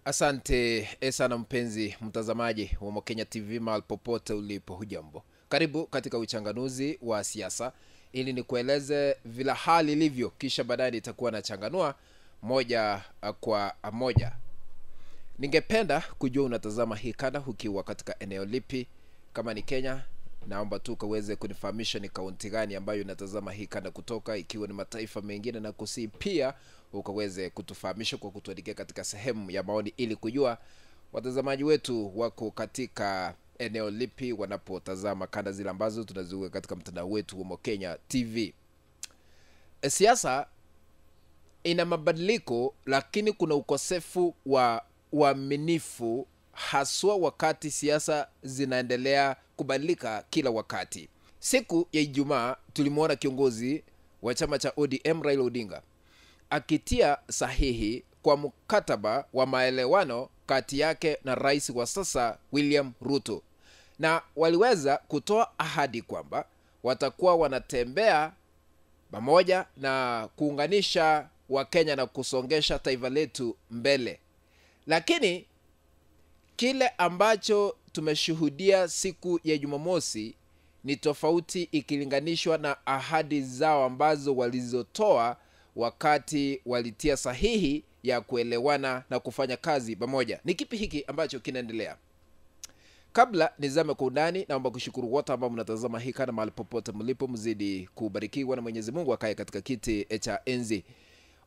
Asante sana mpenzi mtazamaji wa Mokenya TV mahali popote ulipo, hujambo. Karibu katika uchanganuzi wa siasa ili nikueleze vile hali ilivyo, kisha baadaye nitakuwa nachanganua moja kwa moja. Ningependa kujua unatazama hii kanda ukiwa katika eneo lipi. Kama ni Kenya, naomba tu kaweze kunifahamisha ni kaunti gani ambayo unatazama hii kanda kutoka. Ikiwa ni mataifa mengine na kusi pia ukaweze kutufahamisha kwa kutuandikia katika sehemu ya maoni ili kujua watazamaji wetu wako katika eneo lipi wanapotazama kanda zile ambazo tunaziweka katika mtandao wetu wa Mokenya TV. Siasa ina mabadiliko, lakini kuna ukosefu wa uaminifu, haswa wakati siasa zinaendelea kubadilika kila wakati. Siku ya Ijumaa tulimuona kiongozi wa chama cha ODM Raila Odinga akitia sahihi kwa mkataba wa maelewano kati yake na rais wa sasa William Ruto, na waliweza kutoa ahadi kwamba watakuwa wanatembea pamoja na kuunganisha Wakenya na kusongesha taifa letu mbele. Lakini kile ambacho tumeshuhudia siku ya Jumamosi ni tofauti ikilinganishwa na ahadi zao ambazo walizotoa wakati walitia sahihi ya kuelewana na kufanya kazi pamoja. Ni kipi hiki ambacho kinaendelea? Kabla nizame kwa undani, naomba kushukuru wote ambao mnatazama hii kana mahali popote mlipo, mzidi kubarikiwa na Mwenyezi Mungu akae katika kiti cha enzi.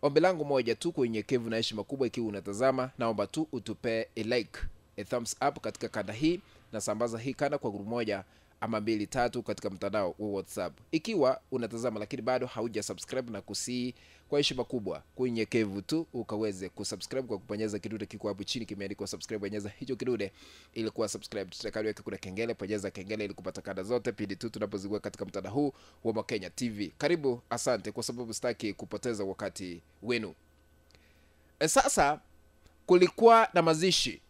Ombi langu moja tu kwa unyenyekevu na heshima kubwa, ikiwa unatazama, naomba tu utupe a like, a thumbs up katika kanda hii, na sambaza hii kanda kwa grupu moja ama 2-3 katika mtandao wa WhatsApp. Ikiwa unatazama lakini bado hauja subscribe, na kusii kwa heshima kubwa, kwa unyenyekevu tu ukaweze kusubscribe kwa kubonyeza kidude kiko hapo chini kimeandikwa subscribe. Bonyeza hicho kidude ili kuwa subscribe. Tutakalo yake kuna kengele, bonyeza kengele ili kupata kanda zote pindi tu tunapoziweka katika mtandao huu wa Mokenya TV. Karibu, asante kwa sababu sitaki kupoteza wakati wenu. Sasa kulikuwa na mazishi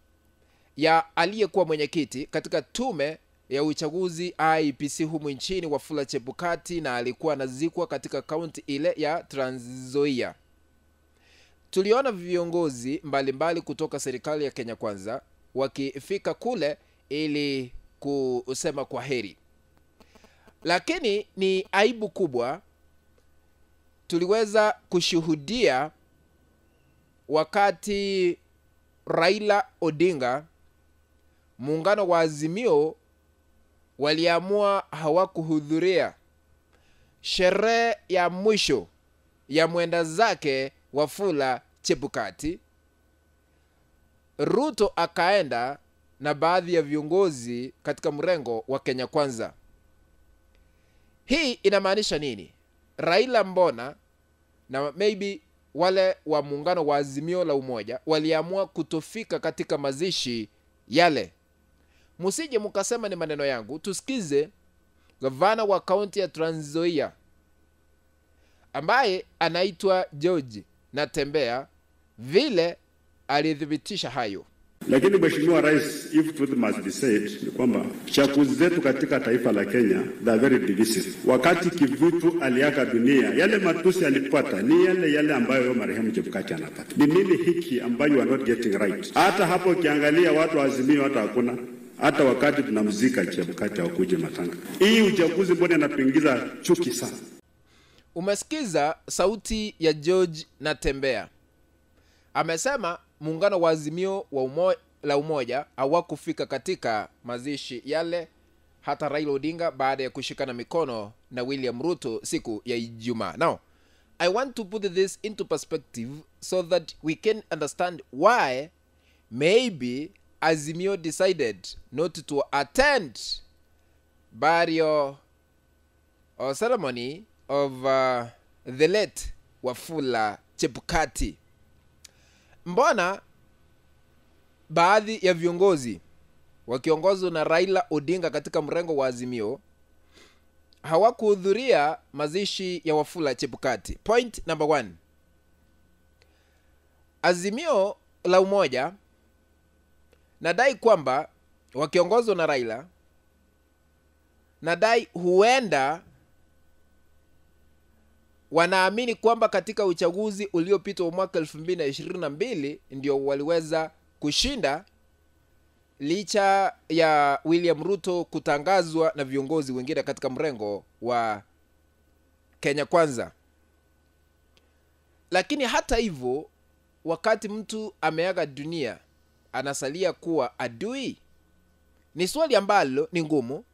ya aliyekuwa mwenyekiti katika tume ya uchaguzi IEBC humu nchini, Wafula Chebukati, na alikuwa anazikwa katika kaunti ile ya Trans Nzoia. Tuliona viongozi mbalimbali kutoka serikali ya Kenya Kwanza wakifika kule ili kusema kwa heri. Lakini ni aibu kubwa tuliweza kushuhudia wakati Raila Odinga, muungano wa Azimio, waliamua hawakuhudhuria sherehe ya mwisho ya mwenda zake Wafula Chebukati. Ruto akaenda na baadhi ya viongozi katika mrengo wa Kenya Kwanza. Hii inamaanisha nini? Raila mbona na maybe wale wa muungano wa Azimio la Umoja waliamua kutofika katika mazishi yale? Musije mukasema ni maneno yangu. Tusikize gavana wa kaunti ya Trans Nzoia ambaye anaitwa George Natembeya vile alidhibitisha hayo. Lakini Mheshimiwa Rais, if truth must be said, ni kwamba chaguzi zetu katika taifa la Kenya they are very divisive. Wakati Kivutu aliaga dunia, yale matusi alipata ni yale ambayo marehemu Chebukati anapata. Ni nini hiki ambayo you are not getting right? Hata hapo ukiangalia watu wa Azimio hata hakuna. Hata wakati tunamzika Chebukati wakuje matanga. Hii uchaguzi mbona inatuingiza chuki sana? Umesikiza sauti ya George Natembeya. Amesema muungano wa Azimio la Umoja hawakufika katika mazishi yale, hata Raila Odinga baada ya kushikana mikono na William Ruto siku ya Ijumaa. Now, I want to put this into perspective so that we can understand why maybe Azimio decided not to attend burial or ceremony of the late Wafula Chebukati. Mbona baadhi ya viongozi wakiongozwa na Raila Odinga katika mrengo wa Azimio hawakuhudhuria mazishi ya Wafula Chebukati? Point number 1. Azimio la Umoja nadai kwamba wakiongozwa na Raila, nadai huenda wanaamini kwamba katika uchaguzi uliopita wa mwaka 2022 ndio waliweza kushinda licha ya William Ruto kutangazwa na viongozi wengine katika mrengo wa Kenya Kwanza. Lakini hata hivyo, wakati mtu ameaga dunia, anasalia kuwa adui? Ni swali ambalo ni ngumu,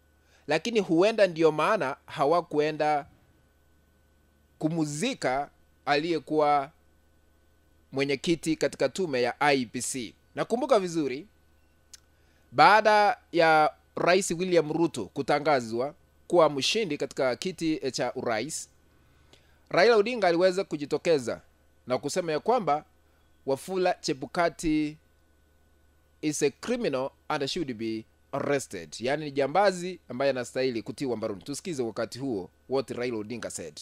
lakini huenda ndio maana hawakuenda kumuzika aliyekuwa mwenyekiti katika tume ya IEBC. Nakumbuka vizuri, baada ya Rais William Ruto kutangazwa kuwa mshindi katika kiti cha urais, Raila Odinga aliweza kujitokeza na kusema ya kwamba Wafula Chebukati is a criminal and should be arrested. Yani ni jambazi ambaye anastahili kutiwa mbaroni. Tusikize wakati huo what Raila Odinga said.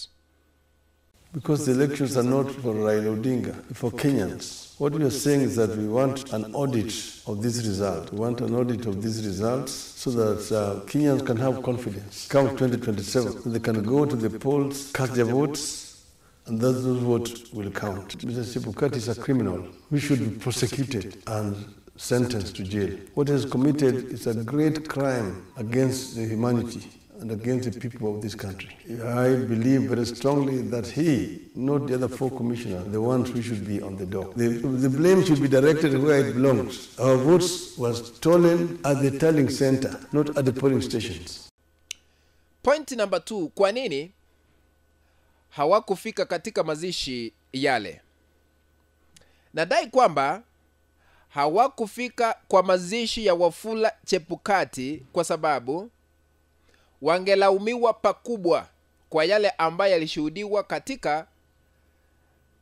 Because the elections are not for Raila Odinga, for Kenyans. What we are saying is that we want an audit of this result. We want an audit of these results so that Kenyans can have confidence. Come 2027, they can go to the polls, cast their votes, and those votes will count. Mr. Chebukati is a criminal. We should be prosecuted and sentenced to jail. What he has committed is a great crime against the humanity and against the people of this country. I believe very strongly that he, not the other 4 commissioners, the ones who should be on the dock. The blame should be directed where it belongs. Our votes were stolen at the tallying center, not at the polling stations. Point number 2, kwa nini hawakufika katika mazishi yale? Nadai kwamba hawakufika kwa mazishi ya Wafula Chebukati kwa sababu wangelaumiwa pakubwa kwa yale ambayo yalishuhudiwa katika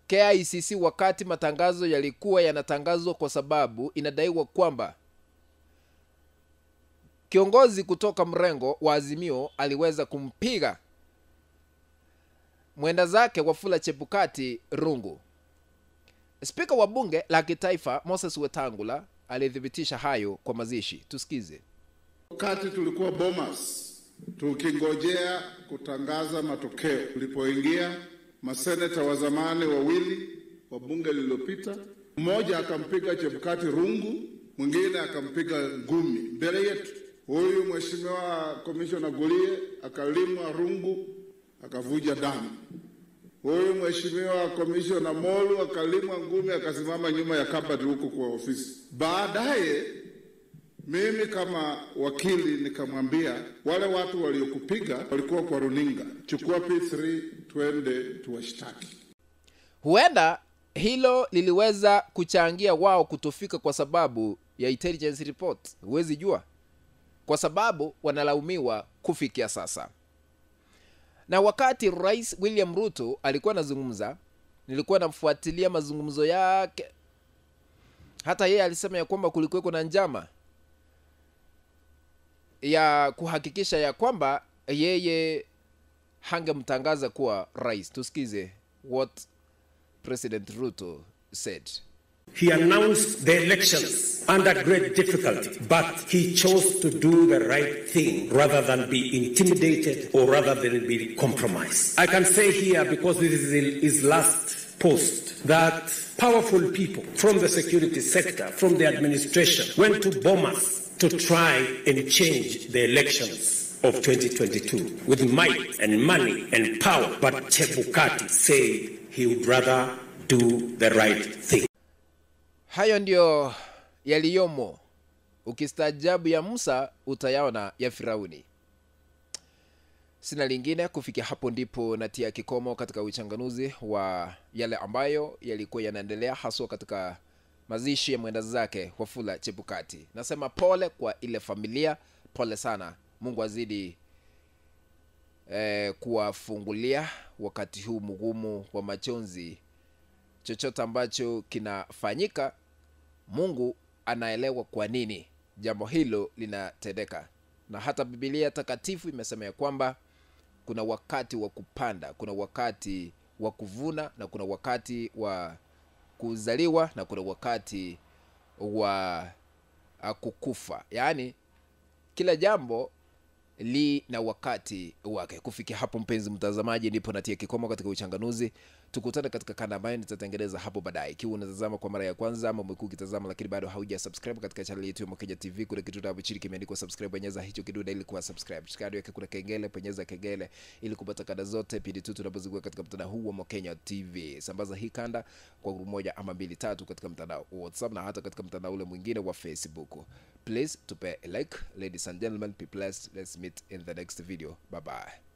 KICC wakati matangazo yalikuwa yanatangazwa, kwa sababu inadaiwa kwamba kiongozi kutoka mrengo wa Azimio aliweza kumpiga mwenda zake Wafula Chebukati rungu. Spika wa bunge la kitaifa Moses Wetangula alithibitisha hayo kwa mazishi. Tusikize. Wakati tulikuwa Bomas tukingojea kutangaza matokeo, tulipoingia maseneta wa zamani wawili wa bunge lililopita, mmoja akampiga Chebukati rungu, mwingine akampiga ngumi mbele yetu. Huyu mheshimiwa Commissioner Gulie akalimwa rungu akavuja damu. Huyu mheshimiwa Commissioner Molu akalimwa ngumi akasimama nyuma ya kabati huko kwa ofisi. Baadaye mimi kama wakili nikamwambia wale watu waliokupiga walikuwa kwa runinga, chukua P3 twende tuwashtaki. Huenda hilo liliweza kuchangia wao kutofika kwa sababu ya intelligence report. Huwezi jua, kwa sababu wanalaumiwa kufikia sasa. Na wakati Rais William Ruto alikuwa anazungumza, nilikuwa namfuatilia mazungumzo yake. Hata yeye alisema ya kwamba kulikuwa na njama ya kuhakikisha ya kwamba yeye hangemtangaza kuwa rais. Tusikize what President Ruto said. He announced the elections under great difficulty, but he chose to do the right thing rather than be intimidated or rather than be compromised. I can say here, because this is his last post, that powerful people from the security sector, from the administration, went to Bomas to try and change the elections of 2022 with might and money and power. But Chebukati said he would rather do the right thing. Hayo ndio yaliyomo. Ukistaajabu ya Musa utayaona ya Firauni. Sina lingine. Kufikia hapo ndipo natia kikomo katika uchanganuzi wa yale ambayo yalikuwa yanaendelea, haswa katika mazishi ya mwenda zake Wafula Chebukati. Nasema pole kwa ile familia, pole sana. Mungu azidi kuwafungulia wakati huu mgumu wa majonzi. Chochote ambacho kinafanyika, Mungu anaelewa kwa nini jambo hilo linatendeka. Na hata Biblia takatifu imesema ya kwamba kuna wakati wa kupanda, kuna wakati wa kuvuna, na kuna wakati wa kuzaliwa, na kuna wakati wa kukufa. Yaani kila jambo li na wakati wake. Kufikia hapo mpenzi mtazamaji ndipo natia kikomo katika uchanganuzi. Tukutane katika kanda ambayo nitatengeneza hapo baadaye. Ikiwa unatazama kwa mara ya kwanza ama umekuwa ukitazama lakini bado hauja subscribe katika channel yetu ya Mokenya TV, kuna kitu hapo chini kimeandikwa subscribe, bonyeza hicho kidude ili kuwa subscribe. Kando yake kuna kengele, bonyeza kengele ili kupata kanda zote pindi tu tunapozikuwa katika mtandao huu wa Mokenya TV. Sambaza hii kanda kwa group moja ama 2 3 katika mtandao wa WhatsApp na hata katika mtandao ule mwingine wa Facebook. Please tupe a like. Ladies and gentlemen, be blessed. Let's meet in the next video. Bye bye.